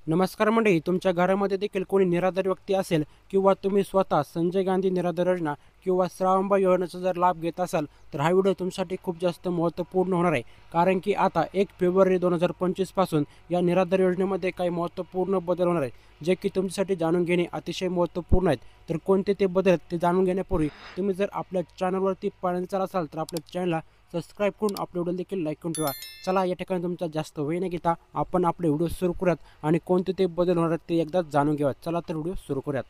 नमस्कार मंडळी, तुमच्या घरामध्ये देखील कोणी निराधार व्यक्ती असेल किंवा तुम्ही स्वतः संजय गांधी निराधार योजना किंवा श्रावणबाळ योजनेचा जर लाभ घेत असाल तर हा व्हिडिओ तुमच्यासाठी खूप जास्त महत्त्वपूर्ण होणार आहे. कारण की आता 1 फेब्रुवारी 2025 पासून या निराधार योजनेमध्ये काही महत्त्वपूर्ण बदल होणार आहेत, जे की तुमच्यासाठी जाणून घेणे अतिशय महत्त्वपूर्ण आहेत. तर कोणते ते बदल आहेत ते जाणून घेण्यापूर्वी तुम्ही जर आपल्या चॅनलवरती पहिल्यांदा असाल तर आपल्या चॅनलला सबस्क्राईब करून आपल्या व्हिडिओ देखील लाईक करून ठेवा. चला या ठिकाणी तुमचा जास्त वेळ न घेता आपण आपले व्हिडिओ सुरू करूयात आणि कोणते ते बदल होणार आहेत ते एकदाच जाणून घेऊयात. चला तर व्हिडिओ सुरू करूयात.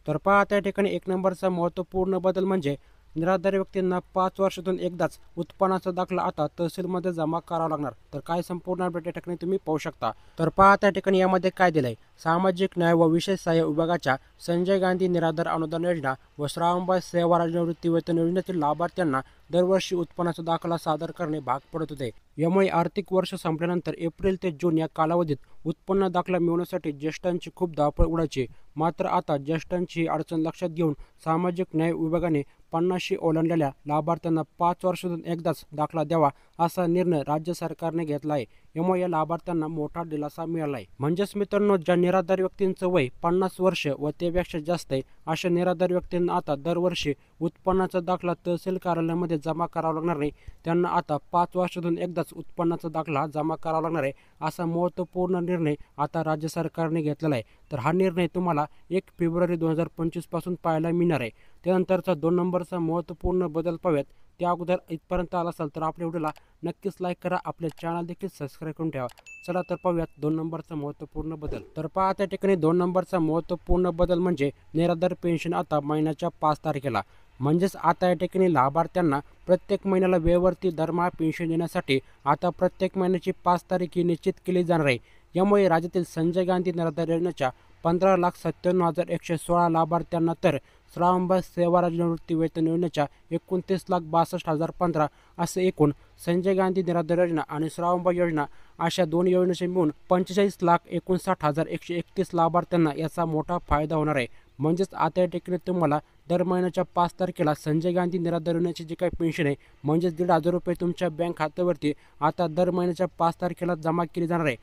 तर पहा, त्या ठिकाणी 1 नंबरचा महत्त्वपूर्ण बदल म्हणजे निराधार व्यक्तींना 5 वर्षातून एकदाच उत्पन्नाचा दाखला आता तहसीलमध्ये जमा करावा लागणार. तर काय संपूर्ण अपडेट या ठिकाणी तुम्ही पाहू शकता. तर पहा त्या ठिकाणी यामध्ये काय दिलंय. सामाजिक न्याय व विशेष सहाय्य विभागाच्या संजय गांधी निराधार अनुदान योजना व श्रावणबाळ सेवा निवृत्ती वेतन योजनेतील लाभार्थ्यांना दरवर्षी उत्पन्नाचा दाखला सादर करणे भाग पडत होते. यामुळे आर्थिक वर्ष संपल्यानंतर एप्रिल ते जून या कालावधीत उत्पन्न दाखला मिळवण्यासाठी ज्येष्ठांची खूप धावपळ उडायची. मात्र आता ज्येष्ठांची अडचण लक्षात घेऊन सामाजिक न्याय विभागाने 50शी ओलांडलेल्या लाभार्थ्यांना 5 वर्षातून एकदाच दाखला द्यावा असा निर्णय राज्य सरकारने घेतला आहे. यामुळे या लाभार्थ्यांना मोठा दिलासा मिळाला आहे. म्हणजेच मित्रांनो, ज्या निराधार व्यक्तींचं वय 50 वर्ष व त्यापेक्षा जास्त आहे अशा निराधार व्यक्तींना आता दरवर्षी उत्पन्नाचा दाखला तहसील कार्यालयामध्ये जमा करावा लागणार नाही. त्यांना आता 5 वर्षातून एकदाच उत्पन्नाचा दाखला जमा करावा लागणार आहे. असा महत्त्वपूर्ण निर्णय आता राज्य सरकारने घेतलेला आहे. तर हा निर्णय तुम्हाला 1 फेब्रुवारी 2025 पासून पाहायला मिळणार आहे. त्यानंतरचा 2 नंबरचा महत्त्वपूर्ण बदल पाहूयात. त्या अगोदर इथपर्यंत आला असाल तर आपल्या व्हिडिओला नक्कीच लाईक करा, आपल्या चॅनल देखील सबस्क्राईब करून ठेवा. चला तर पाहूयात 2 नंबरचा महत्त्वपूर्ण बदल. तर पहा त्या ठिकाणी 2 नंबरचा महत्त्वपूर्ण बदल म्हणजे निराधार पेन्शन आता महिन्याच्या 5 तारखेला. म्हणजेच आता या ठिकाणी लाभार्थ्यांना प्रत्येक महिन्याला वेळेवरती दरमहा पेन्शन देण्यासाठी आता प्रत्येक महिन्याची 5 तारीख ही निश्चित केली जाणार आहे. यामुळे राज्यातील संजय गांधी निराधार योजनेच्या 15,97,116 लाभार्थ्यांना तर श्रावणबाळ सेवा निवृत्ती वेतन योजनेच्या 29,62,15 असे एकूण संजय गांधी निराधार योजना आणि श्रावणबाळ योजना अशा दोन योजनेचे मिळून 45,59,131 लाभार्थ्यांना याचा मोठा फायदा होणार आहे. म्हणजेच आता या ठिकाणी तुम्हाला दर महिन्याच्या 5 तारखेला संजय गांधी निराधार योजनेची जी काही पेन्शन आहे म्हणजेच 1,500 रुपये तुमच्या बँक खात्यावरती आता दर महिन्याच्या 5 तारखेला जमा केली जाणार आहे.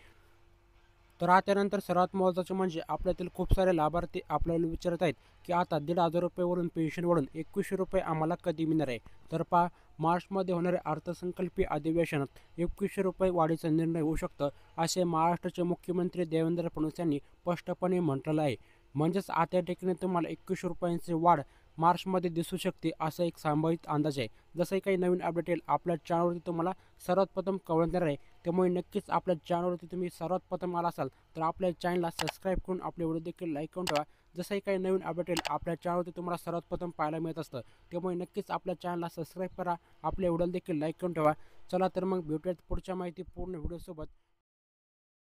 तर त्यानंतर सर्वात महत्त्वाचं म्हणजे आपल्यातील खूप सारे लाभार्थी आपल्याला विचारत आहेत की आता 1,500 रुपयेवरून पेन्शन वाढून 2100 रुपये आम्हाला कधी मिळणार आहे. तर पहा, मार्चमध्ये होणाऱ्या अर्थसंकल्पीय अधिवेशनात 2100 रुपये वाढीचा निर्णय होऊ शकतं असे महाराष्ट्राचे मुख्यमंत्री देवेंद्र फडणवीस यांनी स्पष्टपणे म्हटलेलं आहे. म्हणजेच आता या ठिकाणी तुम्हाला 2100 रुपयांची वाढ मार्चमध्ये दिसू शकते असा एक संभावित अंदाज आहे. जसंही काही नवीन अपडेट येईल आपल्या चॅनलवरती तुम्हाला सर्वात प्रथम कळवण्यात येणार आहे. त्यामुळे नक्कीच आपल्या चॅनलवरती तुम्ही सर्वात प्रथम आला असाल तर आपल्या चॅनलला सबस्क्राईब करून आपले व्हिडिओ देखील लाईक करून ठेवा. जसंही काही नवीन अपडेट येईल आपल्या चॅनलवरती तुम्हाला सर्वात प्रथम पाहायला मिळत असतं. त्यामुळे नक्कीच आपल्या चॅनलला सबस्क्राईब करा, आपल्या व्हिडिओ देखील लाईक करून ठेवा. चला तर मग भेटूयात पुढच्या माहितीपूर्ण व्हिडिओसोबत.